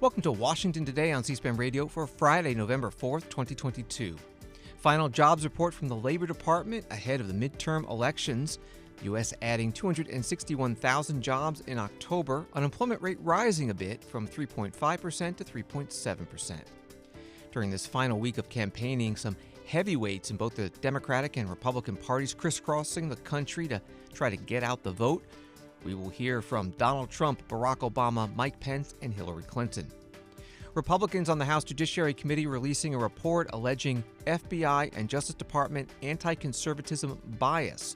Welcome to Washington Today on C-SPAN Radio for Friday, November 4th, 2022. Final jobs report from the Labor Department ahead of the midterm elections. U.S. adding 261,000 jobs in October. Unemployment rate rising a bit from 3.5% to 3.7%. During this final week of campaigning, some heavyweights in both the Democratic and Republican parties crisscrossing the country to try to get out the vote. We will hear from Donald Trump, Barack Obama, Mike Pence, and Hillary Clinton. Republicans on the House Judiciary Committee releasing a report alleging FBI and Justice Department anti-conservatism bias.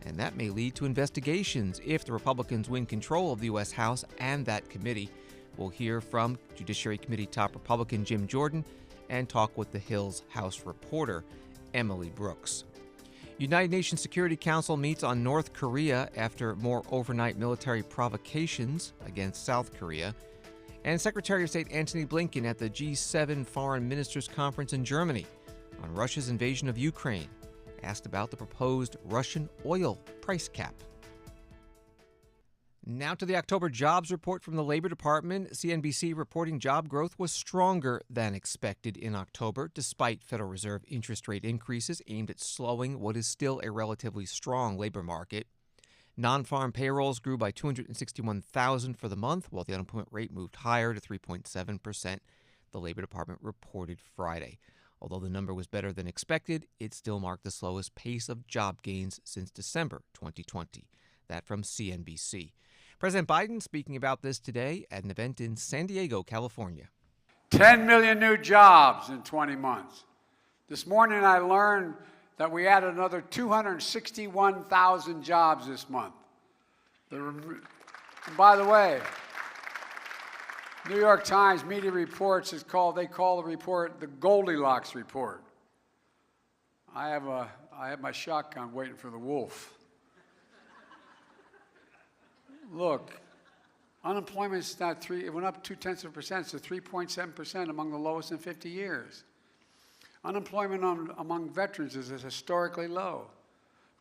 And that may lead to investigations if the Republicans win control of the U.S. House and that committee. We'll hear from Judiciary Committee top Republican Jim Jordan and talk with the Hill's House reporter, Emily Brooks. United Nations Security Council meets on North Korea after more overnight military provocations against South Korea. And Secretary of State Antony Blinken at the G7 Foreign Ministers Conference in Germany on Russia's invasion of Ukraine, asked about the proposed Russian oil price cap. Now to the October jobs report from the Labor Department. CNBC reporting job growth was stronger than expected in October, despite Federal Reserve interest rate increases aimed at slowing what is still a relatively strong labor market. Non-farm payrolls grew by 261,000 for the month, while the unemployment rate moved higher to 3.7%, the Labor Department reported Friday. Although the number was better than expected, it still marked the slowest pace of job gains since December 2020. That from CNBC. President Biden speaking about this today at an event in San Diego, California. 10 million new jobs in 20 months. This morning I learned that we added another 261,000 jobs this month. And by the way, New York Times media reports they call the report the Goldilocks report. I have my shotgun waiting for the wolf. Look, unemployment's not it went up 0.2%, so 3.7%, among the lowest in 50 years. Unemployment among veterans is historically low.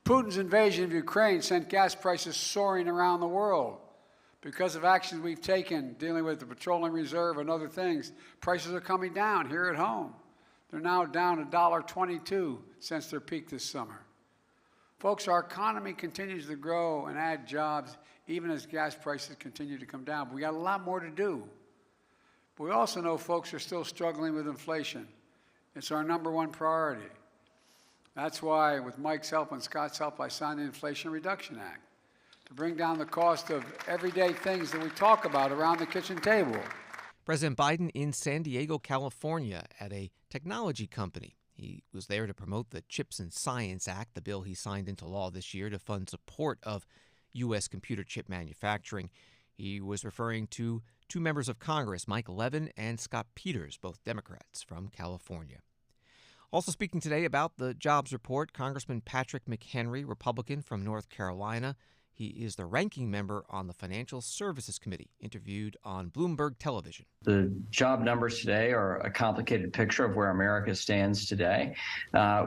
Putin's invasion of Ukraine sent gas prices soaring around the world. Because of actions we've taken dealing with the petroleum reserve and other things, prices are coming down here at home. They're now down $1.22 since their peak this summer. Folks, our economy continues to grow and add jobs even as gas prices continue to come down. But we got a lot more to do. But we also know folks are still struggling with inflation. It's our number one priority. That's why, with Mike's help and Scott's help, I signed the Inflation Reduction Act to bring down the cost of everyday things that we talk about around the kitchen table. President Biden in San Diego, California, at a technology company. He was there to promote the CHIPS and Science Act, the bill he signed into law this year to fund support of U.S. computer chip manufacturing. He was referring to two members of Congress, Mike Levin and Scott Peters, both Democrats from California. Also speaking today about the jobs report, Congressman Patrick McHenry, Republican from North Carolina. He is the ranking member on the Financial Services Committee, interviewed on Bloomberg Television. The job numbers today are a complicated picture of where America stands today.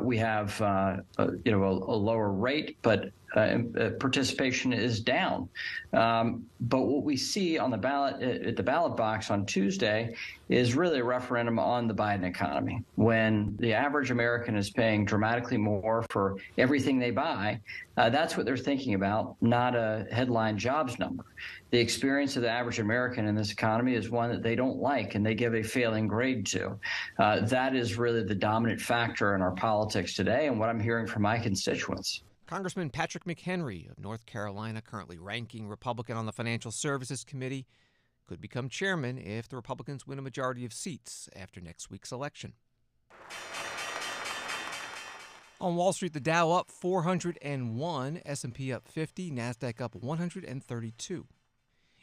We have a lower rate, but participation is down. But what we see on the ballot at the ballot box on Tuesday is really a referendum on the Biden economy. When the average American is paying dramatically more for everything they buy, that's what they're thinking about, not a headline jobs number. The experience of the average American in this economy is one that they don't like and they give a failing grade to. That is really the dominant factor in our politics today and what I'm hearing from my constituents. Congressman Patrick McHenry of North Carolina, currently ranking Republican on the Financial Services Committee, could become chairman if the Republicans win a majority of seats after next week's election. On Wall Street, the Dow up 401, S&P up 50, NASDAQ up 132.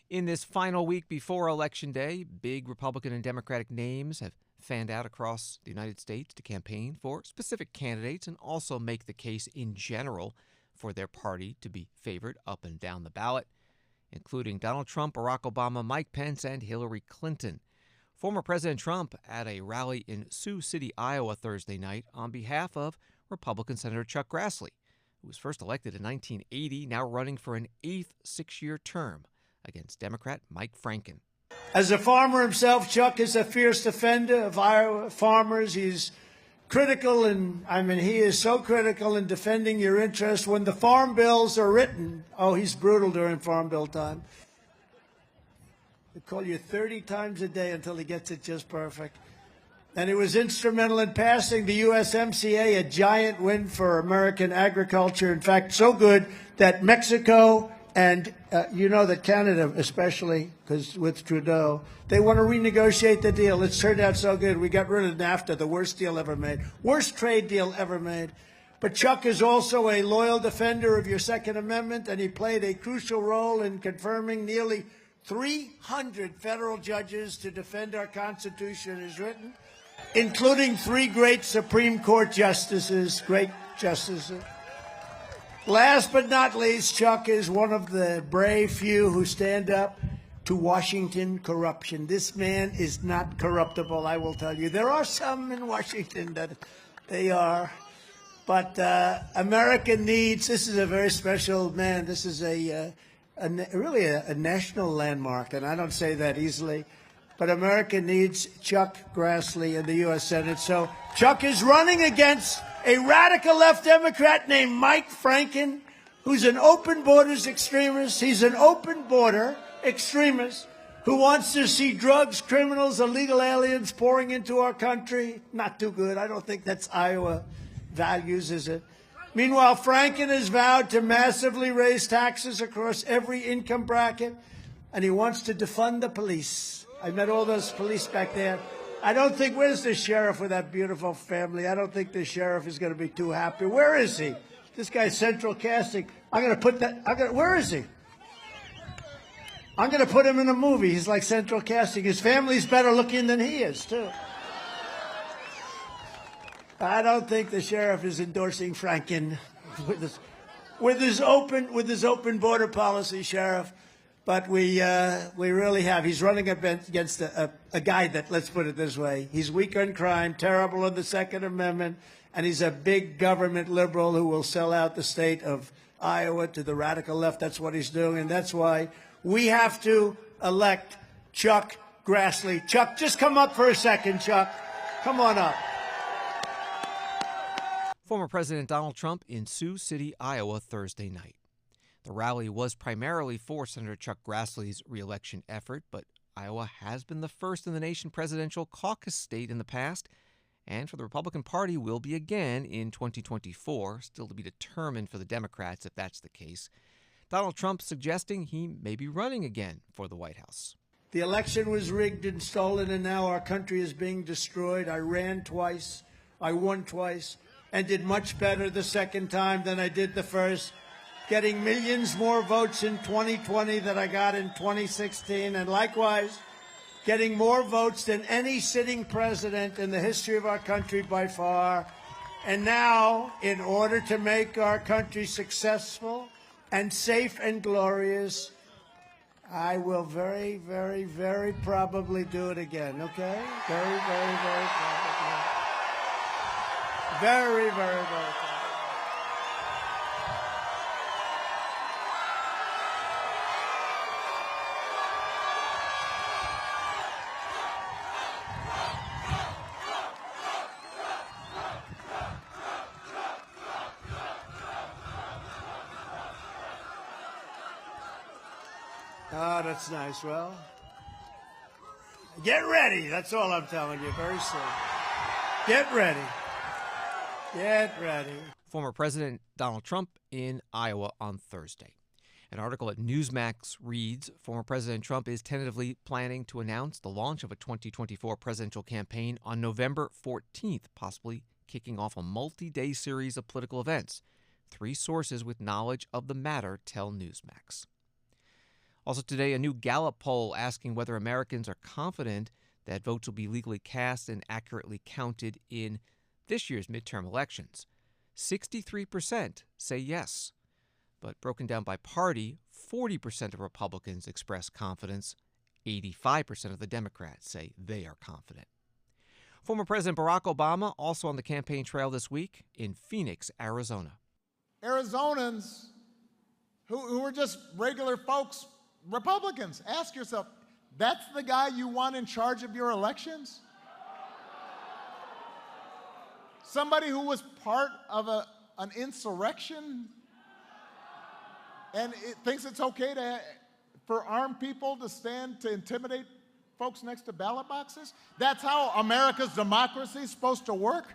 In this final week before Election Day, big Republican and Democratic names have fanned out across the United States to campaign for specific candidates and also make the case in general for their party to be favored up and down the ballot, including Donald Trump, Barack Obama, Mike Pence, and Hillary Clinton. Former President Trump at a rally in Sioux City, Iowa Thursday night on behalf of Republican Senator Chuck Grassley, who was first elected in 1980, now running for an eighth six-year term against Democrat Mike Franken. As a farmer himself, Chuck is a fierce defender of Iowa farmers. He's critical, and he is so critical in defending your interests. When the farm bills are written, he's brutal during farm bill time. He'll call you 30 times a day until he gets it just perfect. And he was instrumental in passing the USMCA, a giant win for American agriculture. In fact, so good that Mexico and that Canada, especially, because with Trudeau, they want to renegotiate the deal. It's turned out so good. We got rid of NAFTA, the worst deal ever made, worst trade deal ever made. But Chuck is also a loyal defender of your Second Amendment, and he played a crucial role in confirming nearly 300 federal judges to defend our Constitution as written, including 3 great Supreme Court justices, great justices. Last but not least, Chuck is one of the brave few who stand up to Washington corruption. This man is not corruptible, I will tell you. There are some in Washington that they are. But America needs, this is a very special man. This is really a national landmark, and I don't say that easily. But America needs Chuck Grassley in the U.S. Senate. So Chuck is running against a radical left Democrat named Mike Franken, who's an open borders extremist. He's an open border extremist who wants to see drugs, criminals, illegal aliens pouring into our country. Not too good. I don't think that's Iowa values, is it? Meanwhile, Franken has vowed to massively raise taxes across every income bracket, and he wants to defund the police. I met all those police back there. I don't think, where's the sheriff with that beautiful family? I don't think the sheriff is going to be too happy. Where is he? This guy's central casting. Where is he? I'm going to put him in a movie. He's like central casting. His family's better looking than he is, too. I don't think the sheriff is endorsing Franken with his open border policy, Sheriff. But we really have. He's running against a guy that, let's put it this way, he's weak on crime, terrible on the Second Amendment, and he's a big government liberal who will sell out the state of Iowa to the radical left. That's what he's doing, and that's why we have to elect Chuck Grassley. Chuck, just come up for a second, Chuck. Come on up. Former President Donald Trump in Sioux City, Iowa, Thursday night. The rally was primarily for Senator Chuck Grassley's reelection effort, but Iowa has been the first in the nation presidential caucus state in the past, and for the Republican Party will be again in 2024, still to be determined for the Democrats if that's the case. Donald Trump suggesting he may be running again for the White House. The election was rigged and stolen, and now our country is being destroyed. I ran twice, I won twice, and did much better the second time than I did the first, getting millions more votes in 2020 than I got in 2016, and likewise getting more votes than any sitting president in the history of our country by far. And now, in order to make our country successful and safe and glorious, I will very, very, very probably do it again, okay? Very, very, very probably. Very, very, very probably. Oh, that's nice. Well, get ready. That's all I'm telling you very soon. Get ready. Get ready. Former President Donald Trump in Iowa on Thursday. An article at Newsmax reads, former President Trump is tentatively planning to announce the launch of a 2024 presidential campaign on November 14th, possibly kicking off a multi-day series of political events. 3 sources with knowledge of the matter tell Newsmax. Also today, a new Gallup poll asking whether Americans are confident that votes will be legally cast and accurately counted in this year's midterm elections. 63% say yes. But broken down by party, 40% of Republicans express confidence. 85% of the Democrats say they are confident. Former President Barack Obama also on the campaign trail this week in Phoenix, Arizona. Arizonans who are just regular folks, Republicans, ask yourself, That's the guy you want in charge of your elections? Somebody who was part of an insurrection and it thinks it's okay for armed people to stand to intimidate folks next to ballot boxes? That's how America's democracy is supposed to work?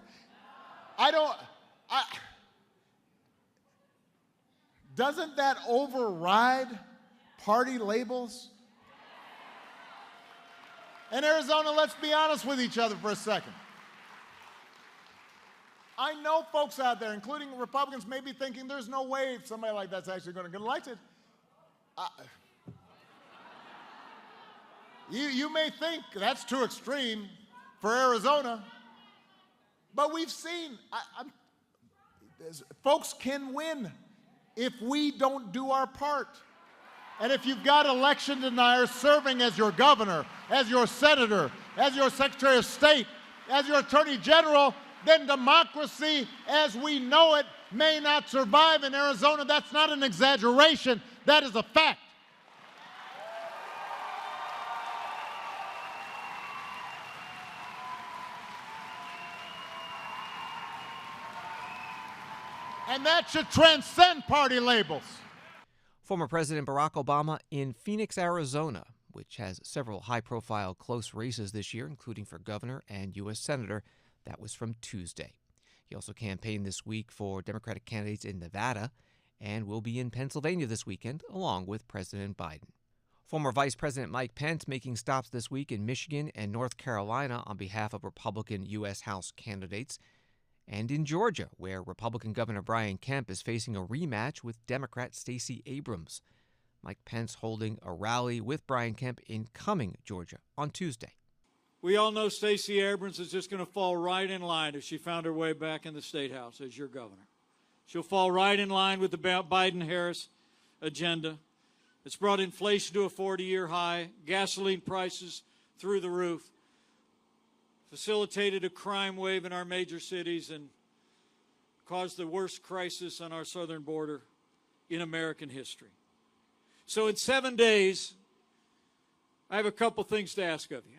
Doesn't that override party labels? In Arizona, let's be honest with each other for a second. I know folks out there, including Republicans, may be thinking there's no way somebody like that's actually going to get elected. You may think that's too extreme for Arizona, but we've seen folks can win if we don't do our part. And if you've got election deniers serving as your governor, as your senator, as your secretary of state, as your attorney general, then democracy as we know it may not survive in Arizona. That's not an exaggeration. That is a fact. And that should transcend party labels. Former President Barack Obama in Phoenix, Arizona, which has several high-profile close races this year, including for governor and U.S. senator. That was from Tuesday. He also campaigned this week for Democratic candidates in Nevada and will be in Pennsylvania this weekend, along with President Biden. Former Vice President Mike Pence making stops this week in Michigan and North Carolina on behalf of Republican U.S. House candidates, and in Georgia, where Republican Governor Brian Kemp is facing a rematch with Democrat Stacey Abrams. Mike Pence holding a rally with Brian Kemp in Cumming, Georgia, on Tuesday. We all know Stacey Abrams is just going to fall right in line if she found her way back in the State House as your governor. She'll fall right in line with the Biden-Harris agenda. It's brought inflation to a 40-year high, gasoline prices through the roof, facilitated a crime wave in our major cities, and caused the worst crisis on our southern border in American history. So in 7 days, I have a couple things to ask of you.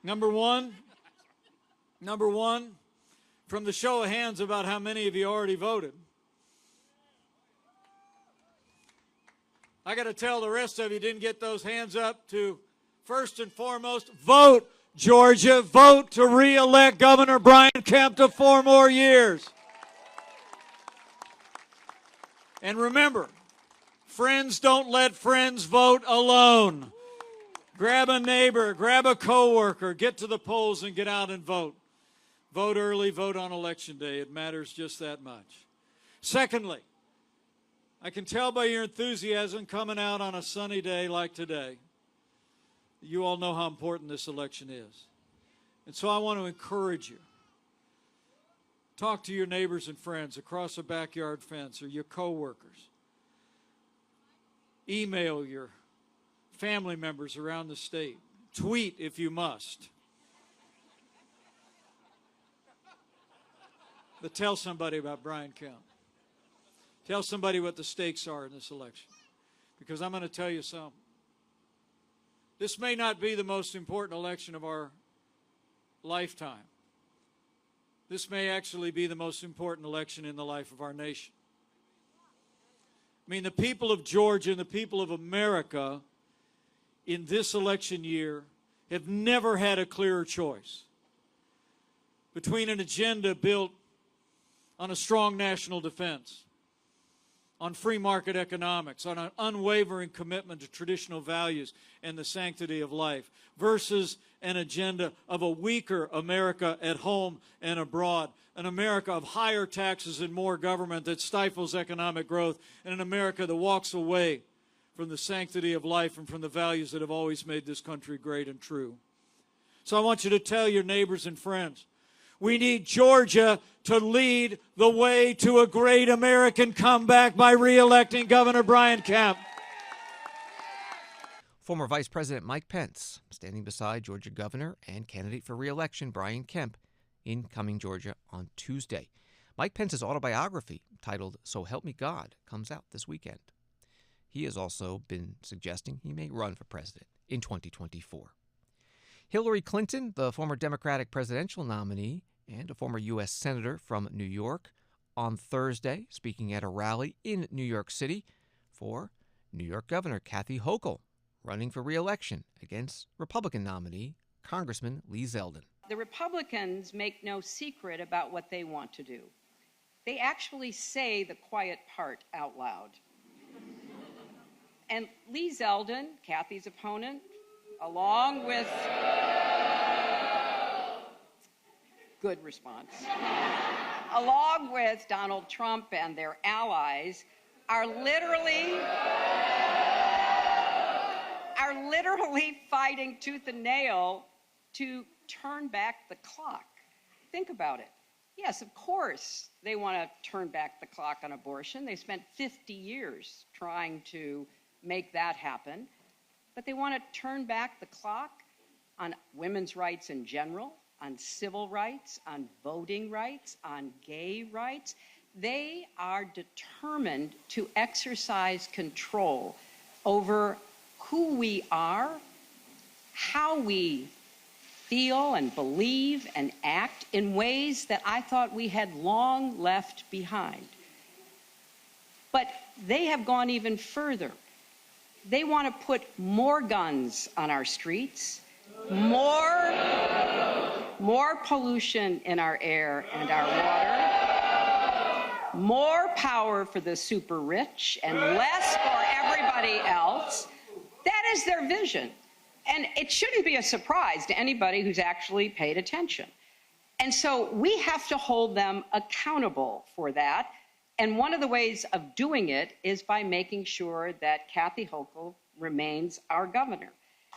Number one, from the show of hands about how many of you already voted, I got to tell the rest of you didn't get those hands up to, first and foremost, vote, Georgia. Vote to re-elect Governor Brian Kemp to 4 more years. And remember, friends don't let friends vote alone. Grab a neighbor, grab a coworker, get to the polls and get out and vote. Vote early, vote on Election Day. It matters just that much. Secondly, I can tell by your enthusiasm coming out on a sunny day like today, you all know how important this election is. And so I want to encourage you. Talk to your neighbors and friends across a backyard fence or your coworkers. Email your family members around the state. Tweet if you must. But tell somebody about Brian Kemp. Tell somebody what the stakes are in this election. Because I'm going to tell you something. This may not be the most important election of our lifetime. This may actually be the most important election in the life of our nation. I mean, the people of Georgia and the people of America in this election year have never had a clearer choice between an agenda built on a strong national defense, on free market economics, on an unwavering commitment to traditional values and the sanctity of life, versus an agenda of a weaker America at home and abroad, an America of higher taxes and more government that stifles economic growth, and an America that walks away from the sanctity of life and from the values that have always made this country great and true. So I want you to tell your neighbors and friends, we need Georgia to lead the way to a great American comeback by re-electing Governor Brian Kemp. Former Vice President Mike Pence standing beside Georgia Governor and candidate for re-election Brian Kemp in Cumming, Georgia on Tuesday. Mike Pence's autobiography, titled So Help Me God, comes out this weekend. He has also been suggesting he may run for president in 2024. Hillary Clinton, the former Democratic presidential nominee and a former U.S. Senator from New York, on Thursday, speaking at a rally in New York City for New York Governor Kathy Hochul, running for re-election against Republican nominee Congressman Lee Zeldin. The Republicans make no secret about what they want to do. They actually say the quiet part out loud. And Lee Zeldin, Kathy's opponent, along with good response, along with Donald Trump and their allies, are literally fighting tooth and nail to turn back the clock. Think about it. Yes, of course, they want to turn back the clock on abortion. They spent 50 years trying to make that happen. But they want to turn back the clock on women's rights in general, on civil rights, on voting rights, on gay rights. They are determined to exercise control over who we are, how we feel and believe and act in ways that I thought we had long left behind. But they have gone even further. They want to put more guns on our streets, more pollution in our air and our water, more power for the super rich and less for everybody else. That is their vision. And it shouldn't be a surprise to anybody who's actually paid attention. And so we have to hold them accountable for that. And one of the ways of doing it is by making sure that Kathy Hochul remains our governor.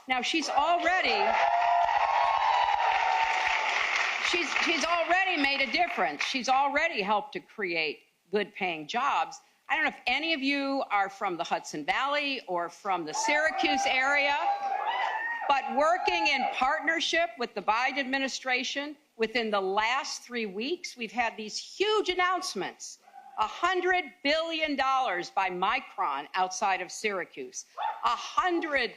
Now, she's already made a difference. She's already helped to create good-paying jobs. I don't know if any of you are from the Hudson Valley or from the Syracuse area, but working in partnership with the Biden administration, within the last 3 weeks, we've had these huge announcements. $100 billion by Micron outside of Syracuse. $100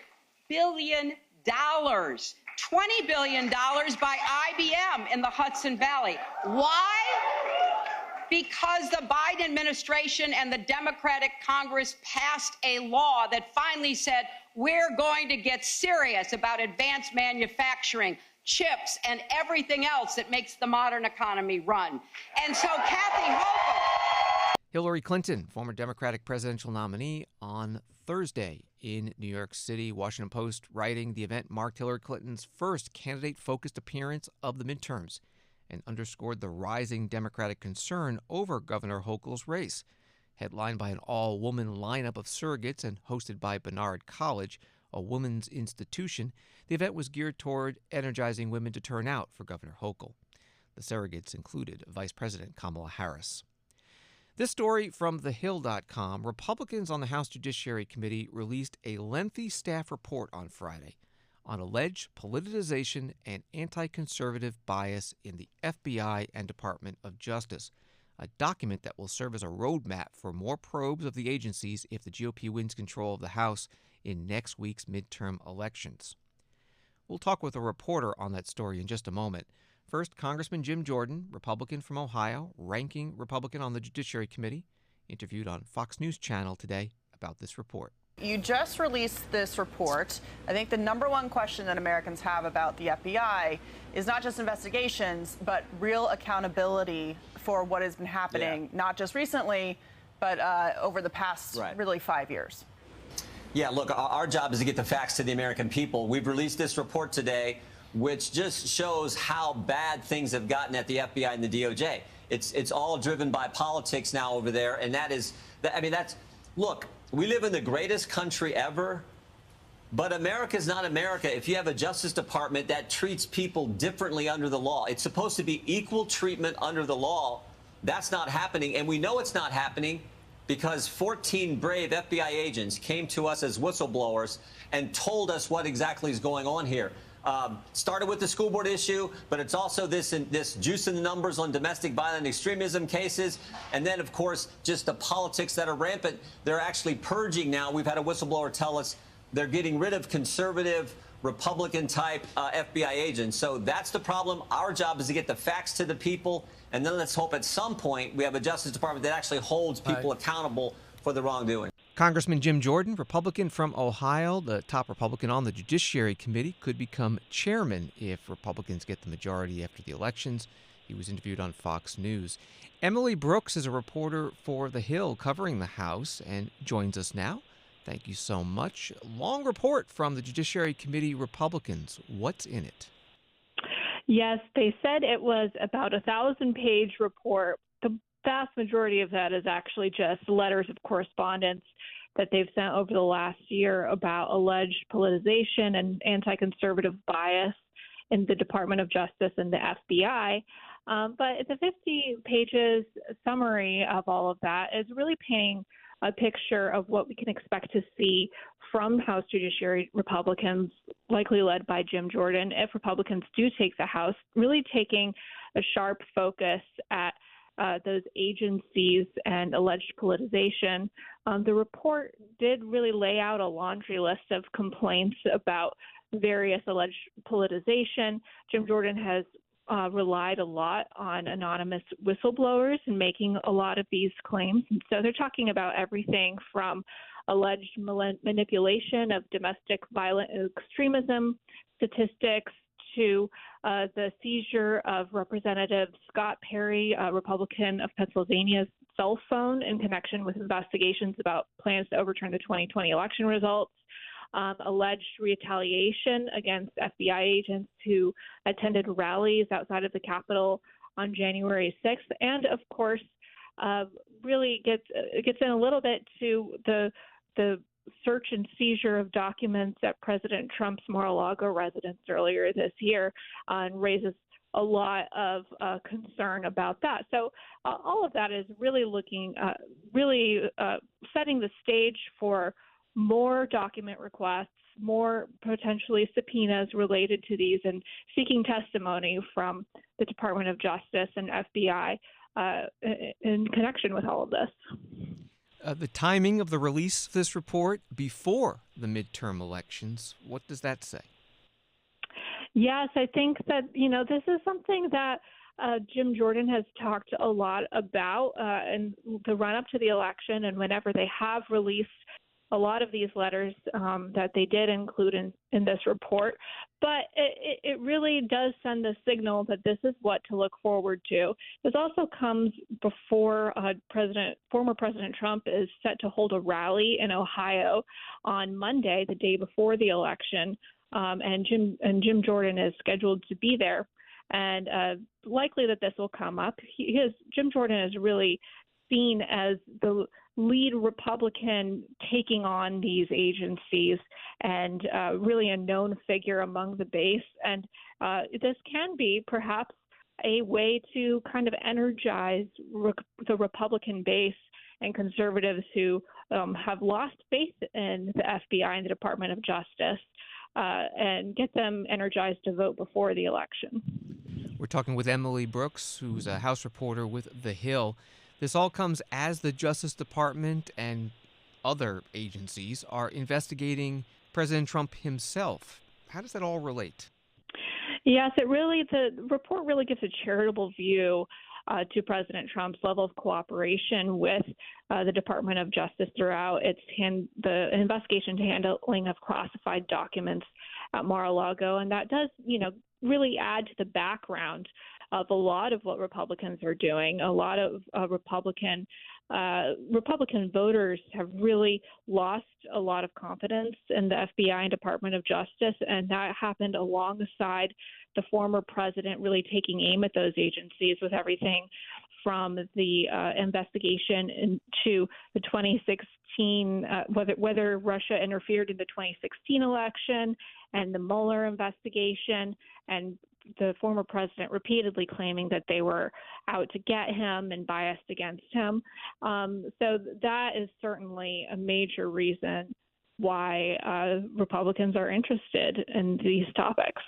billion. $20 billion by IBM in the Hudson Valley. Why? Because the Biden administration and the Democratic Congress passed a law that finally said, we're going to get serious about advanced manufacturing, chips, and everything else that makes the modern economy run. And so Kathy Hochul. Hillary Clinton, former Democratic presidential nominee, on Thursday in New York City. Washington Post writing, the event marked Hillary Clinton's first candidate-focused appearance of the midterms and underscored the rising Democratic concern over Governor Hochul's race. Headlined by an all-woman lineup of surrogates and hosted by Barnard College, a women's institution, the event was geared toward energizing women to turn out for Governor Hochul. The surrogates included Vice President Kamala Harris. This story from TheHill.com. Republicans on the House Judiciary Committee released a lengthy staff report on Friday on alleged politicization and anti-conservative bias in the FBI and Department of Justice, a document that will serve as a roadmap for more probes of the agencies if the GOP wins control of the House in next week's midterm elections. We'll talk with a reporter on that story in just a moment. First, Congressman Jim Jordan, Republican from Ohio, ranking Republican on the Judiciary Committee, interviewed on Fox News Channel today about this report. You just released this report. I think the number one question that Americans have about the FBI is not just investigations, but real accountability for what has been happening, not just recently, but over the past really 5 years. Yeah, look, our job is to get the facts to the American people. We've released this report today, which just shows how bad things have gotten at the FBI and the DOJ. It's all driven by politics now over there, and look, we live in the greatest country ever, but America's not America if you have a Justice Department that treats people differently under the law. It's supposed to be equal treatment under the law. That's not happening, and we know it's not happening because 14 brave FBI agents came to us as whistleblowers and told us what exactly is going on here. Started with the school board issue, but it's also this juice in the numbers on domestic violent extremism cases. And then, of course, just the politics that are rampant. They're actually purging now. We've had a whistleblower tell us they're getting rid of conservative, Republican-type FBI agents. So that's the problem. Our job is to get the facts to the people, and then let's hope at some point we have a Justice Department that actually holds people accountable for the wrongdoing. Congressman Jim Jordan, Republican from Ohio, the top Republican on the Judiciary Committee, could become chairman if Republicans get the majority after the elections. He was interviewed on Fox News. Emily Brooks is a reporter for The Hill covering the House and joins us now. Thank you so much. Long report from the Judiciary Committee Republicans. What's in it? Yes, they said it was about 1,000-page report. The vast majority of that is actually just letters of correspondence that they've sent over the last year about alleged politicization and anti-conservative bias in the Department of Justice and the FBI. But the 50 pages summary of all of that is really painting a picture of what we can expect to see from House Judiciary Republicans, likely led by Jim Jordan, if Republicans do take the House, really taking a sharp focus at those agencies and alleged politicization. The report did really lay out a laundry list of complaints about various alleged politicization. Jim Jordan has relied a lot on anonymous whistleblowers in making a lot of these claims. And so they're talking about everything from alleged manipulation of domestic violent extremism statistics to the seizure of Representative Scott Perry, a Republican of Pennsylvania's cell phone in connection with investigations about plans to overturn the 2020 election results. Alleged retaliation against FBI agents who attended rallies outside of the Capitol on January 6th, and of course, really gets in a little bit to the search and seizure of documents at President Trump's Mar-a-Lago residence earlier this year, and raises a lot of concern about that. So all of that is really setting the stage for more document requests, more potentially subpoenas related to these, and seeking testimony from the Department of Justice and FBI in connection with all of this. The timing of the release of this report before the midterm elections, what does that say? Yes, I think that, this is something that Jim Jordan has talked a lot about in the run-up to the election, and whenever they have released a lot of these letters that they did include in this report. But it really does send the signal that this is what to look forward to. This also comes before former President Trump is set to hold a rally in Ohio on Monday, the day before the election, and Jim Jordan is scheduled to be there. And likely that this will come up. Jim Jordan is really seen as the lead Republican taking on these agencies, and really a known figure among the base. And this can be perhaps a way to kind of energize the Republican base and conservatives who have lost faith in the FBI and the Department of Justice, and get them energized to vote before the election. We're talking with Emily Brooks, who's a House reporter with The Hill. This all comes as the Justice Department and other agencies are investigating President Trump himself. How does that all relate? Yes, the report really gives a charitable view to President Trump's level of cooperation with the Department of Justice throughout the investigation to handling of classified documents at Mar-a-Lago. And that does, really add to the background of a lot of what Republicans are doing. A lot of Republican voters have really lost a lot of confidence in the FBI and Department of Justice, and that happened alongside the former president really taking aim at those agencies with everything from the investigation into the 2016, whether Russia interfered in the 2016 election, and the Mueller investigation, and the former president repeatedly claiming that they were out to get him and biased against him. So that is certainly a major reason why Republicans are interested in these topics.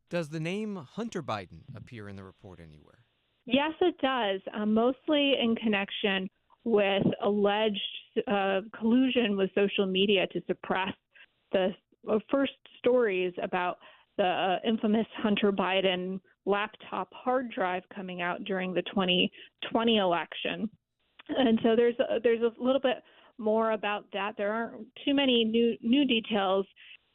Does the name Hunter Biden appear in the report anywhere? Yes, it does, mostly in connection with alleged collusion with social media to suppress the first stories about the infamous Hunter Biden laptop hard drive coming out during the 2020 election. And so there's a little bit more about that. There aren't too many new details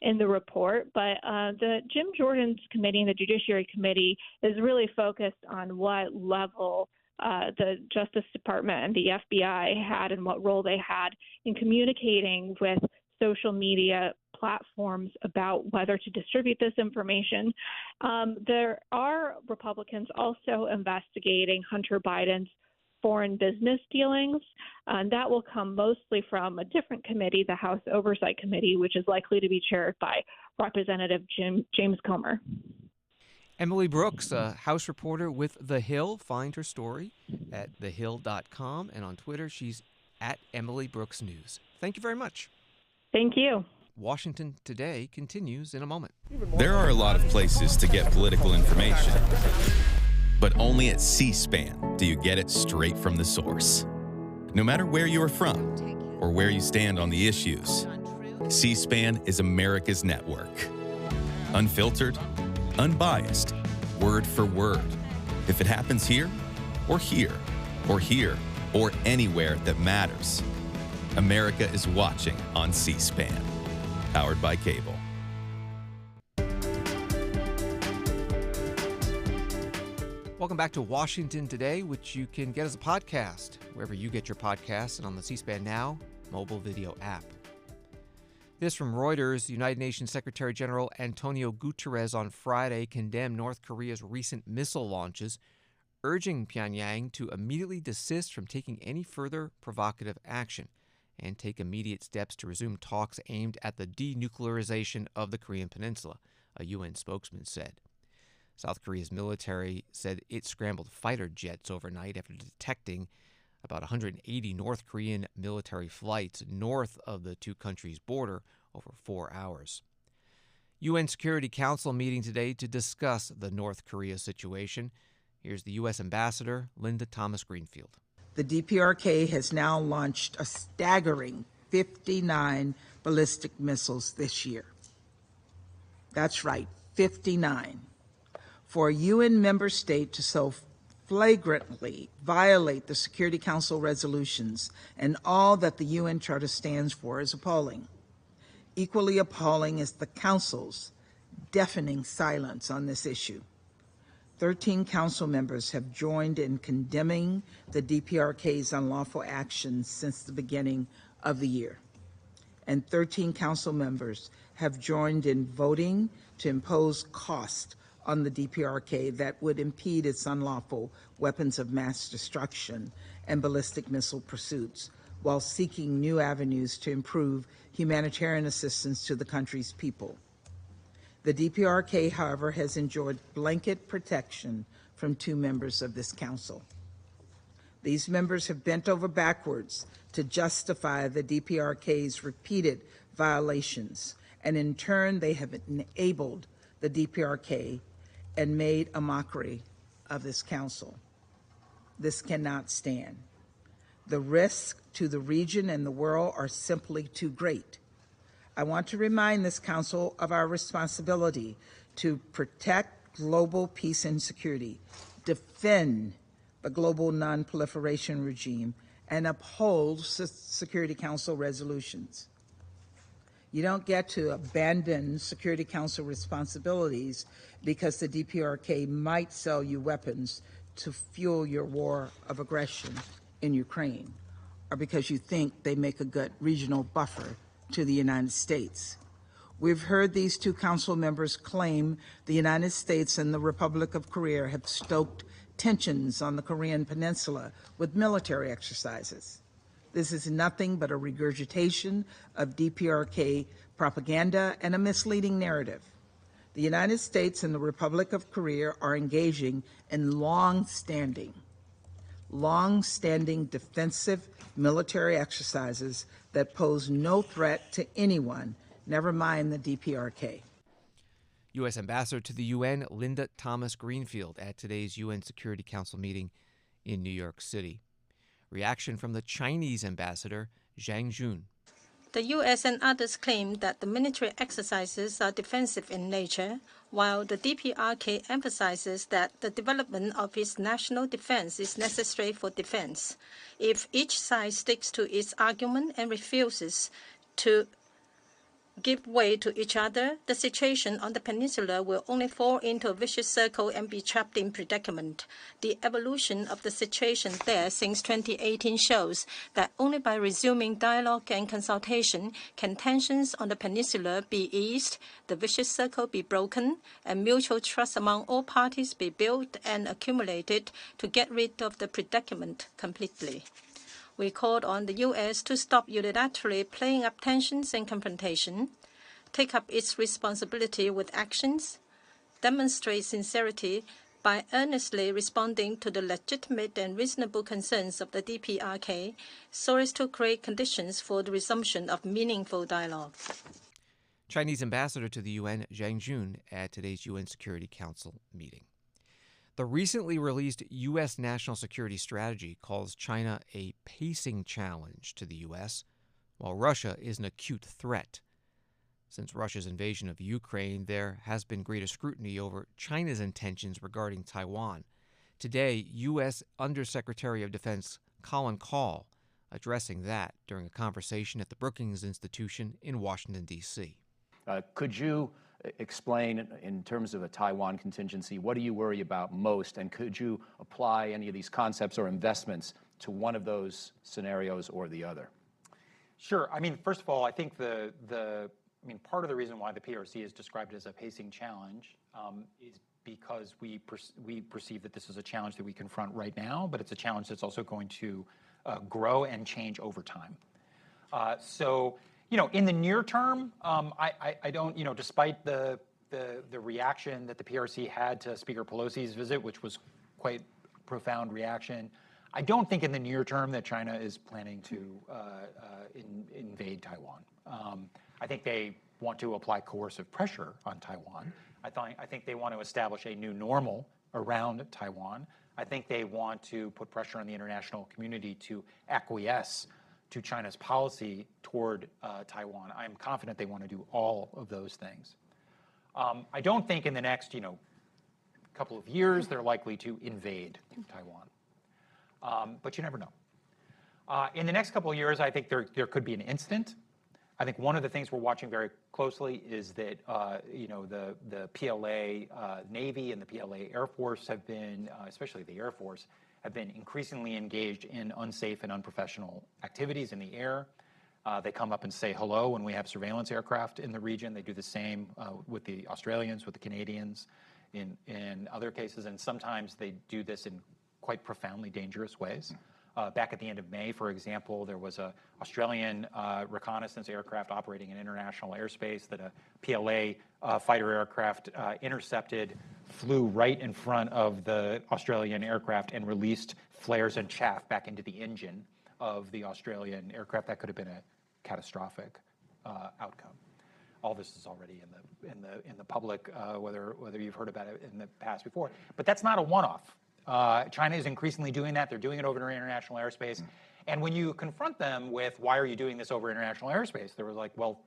in the report, but the Jim Jordan's committee and the Judiciary Committee is really focused on what level the Justice Department and the FBI had and what role they had in communicating with social media platforms about whether to distribute this information. There are Republicans also investigating Hunter Biden's foreign business dealings, and that will come mostly from a different committee, the House Oversight Committee, which is likely to be chaired by Representative James Comer. Emily Brooks, a House reporter with The Hill. Find her story at thehill.com, and on Twitter, she's at Emily Brooks News. Thank you very much. Thank you. Washington Today continues in a moment. There are a lot of places to get political information, but only at C-SPAN do you get it straight from the source. No matter where you are from or where you stand on the issues, C-SPAN is America's network. Unfiltered, unbiased, word for word. If it happens here, or here, or here, or anywhere that matters, America is watching on C-SPAN, powered by cable. Welcome back to Washington Today, which you can get as a podcast wherever you get your podcasts and on the C-SPAN Now mobile video app. This from Reuters. United Nations Secretary General Antonio Guterres on Friday condemned North Korea's recent missile launches, urging Pyongyang to immediately desist from taking any further provocative action and take immediate steps to resume talks aimed at the denuclearization of the Korean Peninsula, a UN spokesman said. South Korea's military said it scrambled fighter jets overnight after detecting about 180 North Korean military flights north of the two countries' border over 4 hours. UN Security Council meeting today to discuss the North Korea situation. Here's the U.S. Ambassador, Linda Thomas-Greenfield. The DPRK has now launched a staggering 59 ballistic missiles this year. That's right, 59. For a UN member state to so flagrantly violate the Security Council resolutions and all that the UN Charter stands for is appalling. Equally appalling is the Council's deafening silence on this issue. 13 Council members have joined in condemning the DPRK's unlawful actions since the beginning of the year. And 13 Council members have joined in voting to impose cost on the DPRK that would impede its unlawful weapons of mass destruction and ballistic missile pursuits, while seeking new avenues to improve humanitarian assistance to the country's people. The DPRK, however, has enjoyed blanket protection from 2 members of this council. These members have bent over backwards to justify the DPRK's repeated violations, and in turn they have enabled the DPRK and made a mockery of this council. This cannot stand. The risks to the region and the world are simply too great. I want to remind this council of our responsibility to protect global peace and security, defend the global non-proliferation regime, and uphold Security Council resolutions. You don't get to abandon Security Council responsibilities because the DPRK might sell you weapons to fuel your war of aggression in Ukraine, or because you think they make a good regional buffer to the United States. We've heard these 2 council members claim the United States and the Republic of Korea have stoked tensions on the Korean Peninsula with military exercises. This is nothing but a regurgitation of DPRK propaganda and a misleading narrative. The United States and the Republic of Korea are engaging in long-standing defensive military exercises that pose no threat to anyone, never mind the DPRK. U.S. Ambassador to the UN Linda Thomas Greenfield at today's UN Security Council meeting in New York City. Reaction from the Chinese ambassador, Zhang Jun. The U.S. and others claim that the military exercises are defensive in nature, while the DPRK emphasizes that the development of its national defense is necessary for defense. If each side sticks to its argument and refuses to give way to each other, the situation on the peninsula will only fall into a vicious circle and be trapped in predicament. The evolution of the situation there since 2018 shows that only by resuming dialogue and consultation can tensions on the peninsula be eased, the vicious circle be broken, and mutual trust among all parties be built and accumulated to get rid of the predicament completely. We called on the U.S. to stop unilaterally playing up tensions and confrontation, take up its responsibility with actions, demonstrate sincerity by earnestly responding to the legitimate and reasonable concerns of the DPRK, so as to create conditions for the resumption of meaningful dialogue. Chinese ambassador to the UN, Zhang Jun, at today's UN Security Council meeting. The recently released U.S. National Security Strategy calls China a pacing challenge to the U.S., while Russia is an acute threat. Since Russia's invasion of Ukraine, there has been greater scrutiny over China's intentions regarding Taiwan. Today, U.S. Undersecretary of Defense Colin Kahl addressing that during a conversation at the Brookings Institution in Washington, D.C. Could you explain, in terms of a Taiwan contingency, what do you worry about most, and could you apply any of these concepts or investments to one of those scenarios or the other? Sure. I mean, first of all, I think part of the reason why the PRC is described as a pacing challenge is because we perceive that this is a challenge that we confront right now, but it's a challenge that's also going to grow and change over time. In the near term, I don't, despite the reaction that the PRC had to Speaker Pelosi's visit, which was quite profound reaction, I don't think in the near term that China is planning to invade Taiwan. I think they want to apply coercive pressure on Taiwan. I think they want to establish a new normal around Taiwan. I think they want to put pressure on the international community to acquiesce to China's policy toward Taiwan. I'm confident they want to do all of those things. I don't think in the next, couple of years they're likely to invade Taiwan, but you never know. In the next couple of years, I think there could be an incident. I think one of the things we're watching very closely is that the PLA Navy and the PLA Air Force have been, especially the Air Force, have been increasingly engaged in unsafe and unprofessional activities in the air. They come up and say hello when we have surveillance aircraft in the region. They do the same with the Australians, with the Canadians in other cases, and sometimes they do this in quite profoundly dangerous ways. Back at the end of May, for example, there was an Australian reconnaissance aircraft operating in international airspace that a PLA fighter aircraft intercepted, flew right in front of the Australian aircraft and released flares and chaff back into the engine of the Australian aircraft. That could have been a catastrophic outcome. All this is already in the public, whether you've heard about it in the past before. But that's not a one-off. China is increasingly doing that. They're doing it over international airspace. And when you confront them with, why are you doing this over international airspace? They were like, well,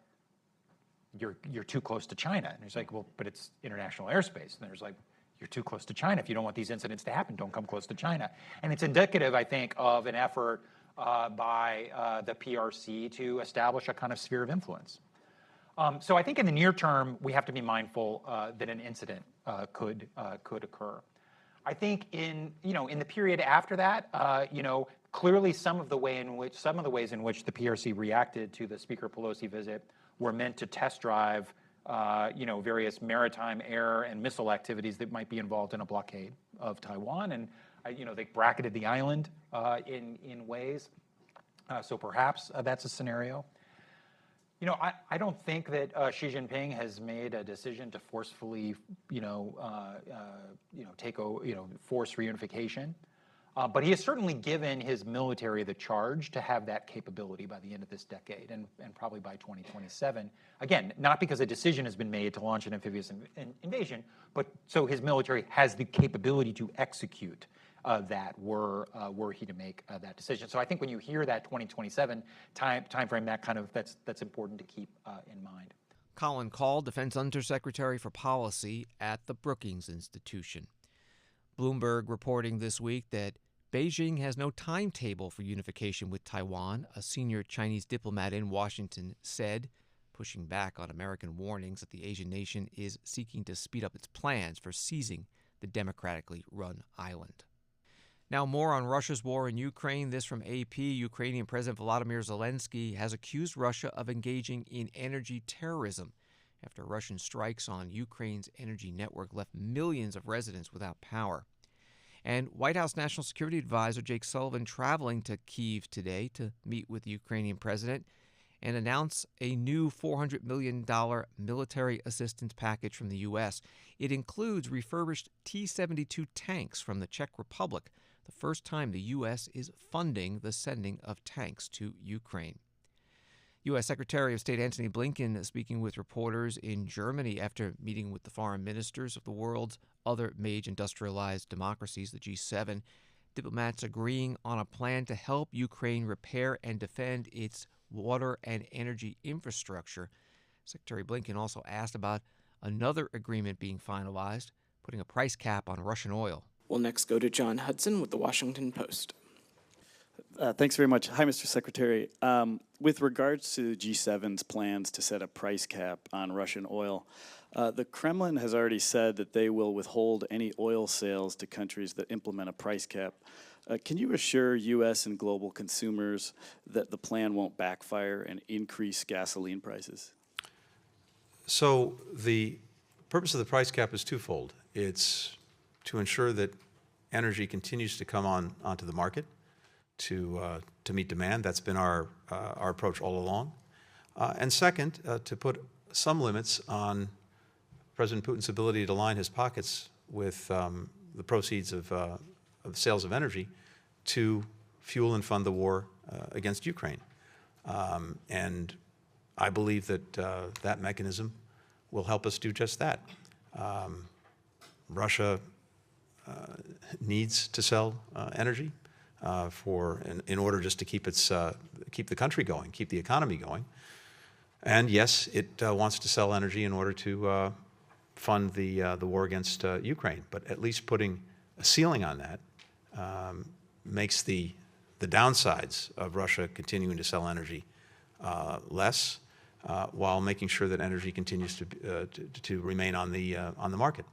you're too close to China. And it's like, well, but it's international airspace. And there's like, you're too close to China. If you don't want these incidents to happen, don't come close to China. And it's indicative, I think, of an effort by the PRC to establish a kind of sphere of influence. So I think in the near term, we have to be mindful that an incident could occur. I think in the period after that, clearly some of the ways in which the PRC reacted to the Speaker Pelosi visit were meant to test drive, various maritime, air, and missile activities that might be involved in a blockade of Taiwan, and they bracketed the island in ways. So perhaps that's a scenario. I don't think that Xi Jinping has made a decision to forcefully, force reunification. But he has certainly given his military the charge to have that capability by the end of this decade and probably by 2027. Again, not because a decision has been made to launch an amphibious invasion, but so his military has the capability to execute that were he to make that decision. So I think when you hear that 2027 timeframe, that's important to keep in mind. Colin Call, Defense Undersecretary for Policy at the Brookings Institution. Bloomberg reporting this week that Beijing has no timetable for unification with Taiwan, a senior Chinese diplomat in Washington said, pushing back on American warnings that the Asian nation is seeking to speed up its plans for seizing the democratically run island. Now more on Russia's war in Ukraine. This from AP. Ukrainian President Volodymyr Zelensky has accused Russia of engaging in energy terrorism after Russian strikes on Ukraine's energy network left millions of residents without power. And White House National Security Advisor Jake Sullivan traveling to Kyiv today to meet with the Ukrainian president and announce a new $400 million military assistance package from the U.S. It includes refurbished T-72 tanks from the Czech Republic, the first time the U.S. is funding the sending of tanks to Ukraine. U.S. Secretary of State Antony Blinken speaking with reporters in Germany after meeting with the foreign ministers of the world's other major industrialized democracies, the G7. Diplomats agreeing on a plan to help Ukraine repair and defend its water and energy infrastructure. Secretary Blinken also asked about another agreement being finalized, putting a price cap on Russian oil. We'll next go to John Hudson with the Washington Post. Thanks very much. Hi, Mr. Secretary. With regards to G7's plans to set a price cap on Russian oil, the Kremlin has already said that they will withhold any oil sales to countries that implement a price cap. Can you assure U.S. and global consumers that the plan won't backfire and increase gasoline prices? So the purpose of the price cap is twofold. It's to ensure that energy continues to come onto the market to meet demand. That's been our approach all along. And second, to put some limits on President Putin's ability to line his pockets with the proceeds of sales of energy to fuel and fund the war against Ukraine. And I believe that that mechanism will help us do just that. Russia needs to sell energy in order just to keep the country going, keep the economy going. And yes, it wants to sell energy in order to fund the war against Ukraine. But at least putting a ceiling on that makes the downsides of Russia continuing to sell energy less, while making sure that energy continues to remain on the market.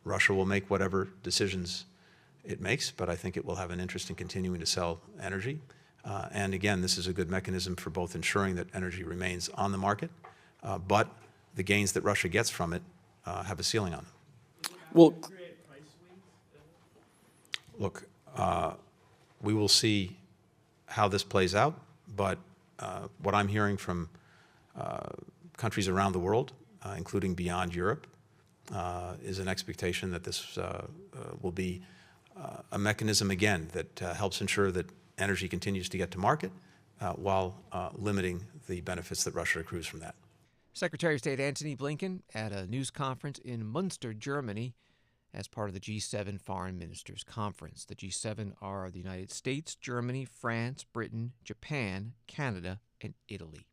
Russia will make whatever decisions it makes, but I think it will have an interest in continuing to sell energy. And again, this is a good mechanism for both ensuring that energy remains on the market, but the gains that Russia gets from it have a ceiling on them. Well, look, we will see how this plays out, but what I'm hearing from countries around the world, including beyond Europe, is an expectation that this will be a mechanism, again, that helps ensure that energy continues to get to market while limiting the benefits that Russia accrues from that. Secretary of State Antony Blinken at a news conference in Munster, Germany, as part of the G7 Foreign Ministers Conference. The G7 are the United States, Germany, France, Britain, Japan, Canada, and Italy.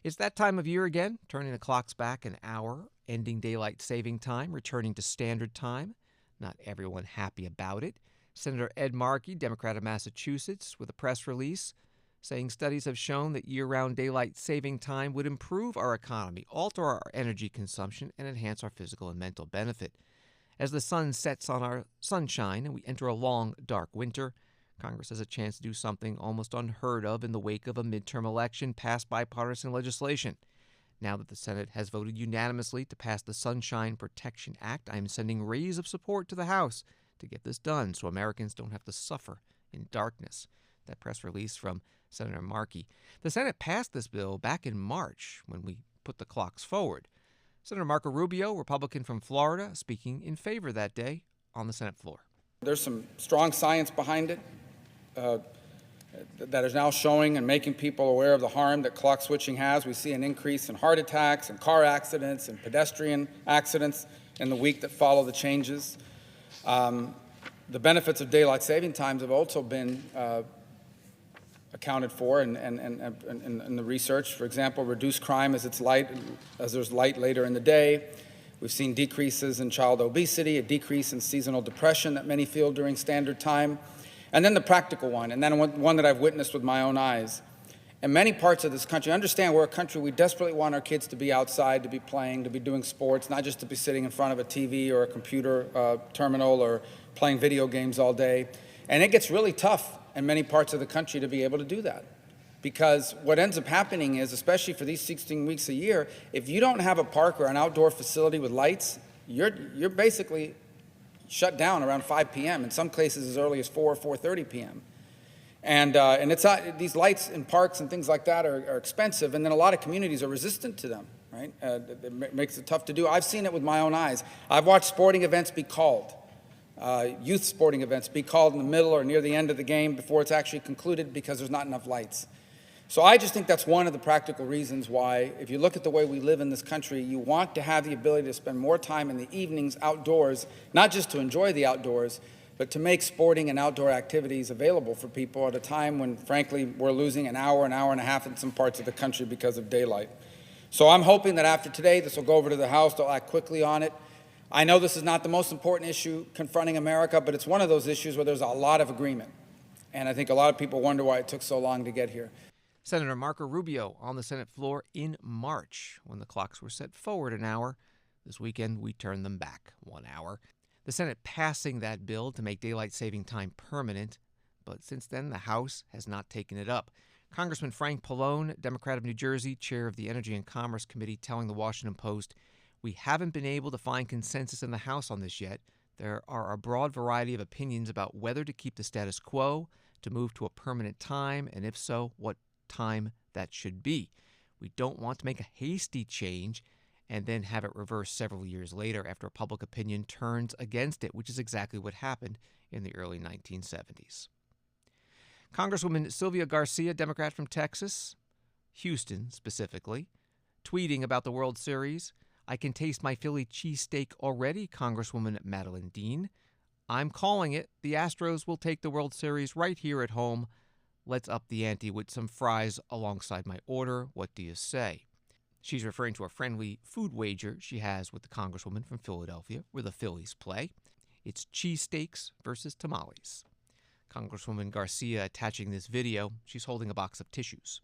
It's that time of year again, turning the clocks back an hour, ending daylight saving time, returning to standard time. Not everyone happy about it. Senator Ed Markey, Democrat of Massachusetts, with a press release saying studies have shown that year-round daylight saving time would improve our economy, alter our energy consumption, and enhance our physical and mental benefit. As the sun sets on our sunshine and we enter a long, dark winter, Congress has a chance to do something almost unheard of in the wake of a midterm election, pass bipartisan legislation. Now that the Senate has voted unanimously to pass the Sunshine Protection Act, I am sending rays of support to the House to get this done so Americans don't have to suffer in darkness. That press release from Senator Markey. The Senate passed this bill back in March when we put the clocks forward. Senator Marco Rubio, Republican from Florida, speaking in favor that day on the Senate floor. There's some strong science behind it that is now showing and making people aware of the harm that clock switching has. We see an increase in heart attacks and car accidents and pedestrian accidents in the week that follow the changes. The benefits of daylight saving times have also been accounted for in the research. For example, reduced crime as there's light later in the day. We've seen decreases in child obesity, a decrease in seasonal depression that many feel during standard time. And then the practical one, and then one that I've witnessed with my own eyes. In many parts of this country, understand we're a country we desperately want our kids to be outside, to be playing, to be doing sports, not just to be sitting in front of a TV or a computer terminal or playing video games all day. And it gets really tough in many parts of the country to be able to do that. Because what ends up happening is, especially for these 16 weeks a year, if you don't have a park or an outdoor facility with lights, you're basically shut down around 5 p.m., in some cases as early as 4 or 4:30 p.m. And it's these lights in parks and things like that are expensive, and then a lot of communities are resistant to them, right? It makes it tough to do. I've seen it with my own eyes. I've watched sporting events be called, youth sporting events be called in the middle or near the end of the game before it's actually concluded because there's not enough lights. So I just think that's one of the practical reasons why, if you look at the way we live in this country, you want to have the ability to spend more time in the evenings outdoors, not just to enjoy the outdoors, but to make sporting and outdoor activities available for people at a time when, frankly, we're losing an hour and a half in some parts of the country because of daylight. So I'm hoping that after today, this will go over to the House. They'll act quickly on it. I know this is not the most important issue confronting America, but it's one of those issues where there's a lot of agreement. And I think a lot of people wonder why it took so long to get here. Senator Marco Rubio on the Senate floor in March, when the clocks were set forward an hour. This weekend, we turned them back 1 hour. The Senate passing that bill to make daylight saving time permanent, but since then, the House has not taken it up. Congressman Frank Pallone, Democrat of New Jersey, chair of the Energy and Commerce Committee, telling the Washington Post, "We haven't been able to find consensus in the House on this yet. There are a broad variety of opinions about whether to keep the status quo, to move to a permanent time, and if so, what time that should be. We don't want to make a hasty change and then have it reversed several years later after public opinion turns against it, which is exactly what happened in the early 1970s. Congresswoman Sylvia Garcia, Democrat from Texas, Houston specifically, tweeting about the World Series, "I can taste my Philly cheesesteak already, Congresswoman Madeline Dean. I'm calling it. The Astros will take the World Series right here at home. Let's up the ante with some fries alongside my order. What do you say?" She's referring to a friendly food wager she has with the Congresswoman from Philadelphia, where the Phillies play. It's cheesesteaks versus tamales. Congresswoman Garcia attaching this video. She's holding a box of tissues.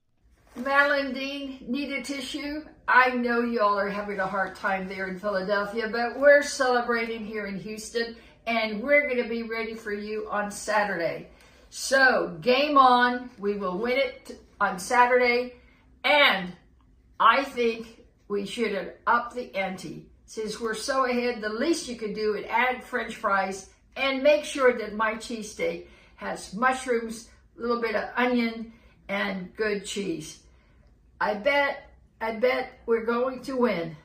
Madeline Dean, need a tissue? I know y'all are having a hard time there in Philadelphia, but we're celebrating here in Houston, and we're going to be ready for you on Saturday. So, game on. We will win it on Saturday, and I think we should have upped the ante. Since we're so ahead, the least you could do is add French fries and make sure that my cheesesteak has mushrooms, a little bit of onion, and good cheese. I bet we're going to win.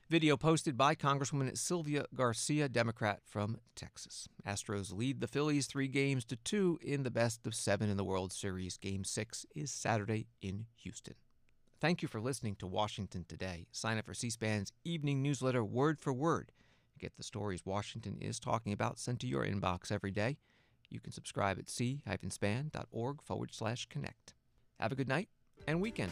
Video posted by Congresswoman Sylvia Garcia, Democrat from Texas. Astros lead the Phillies 3-2 in the best of 7 in the World Series. Game 6 is Saturday in Houston. Thank you for listening to Washington Today. Sign up for C-SPAN's evening newsletter, Word for Word. Get the stories Washington is talking about sent to your inbox every day. You can subscribe at c-span.org/connect. Have a good night and weekend.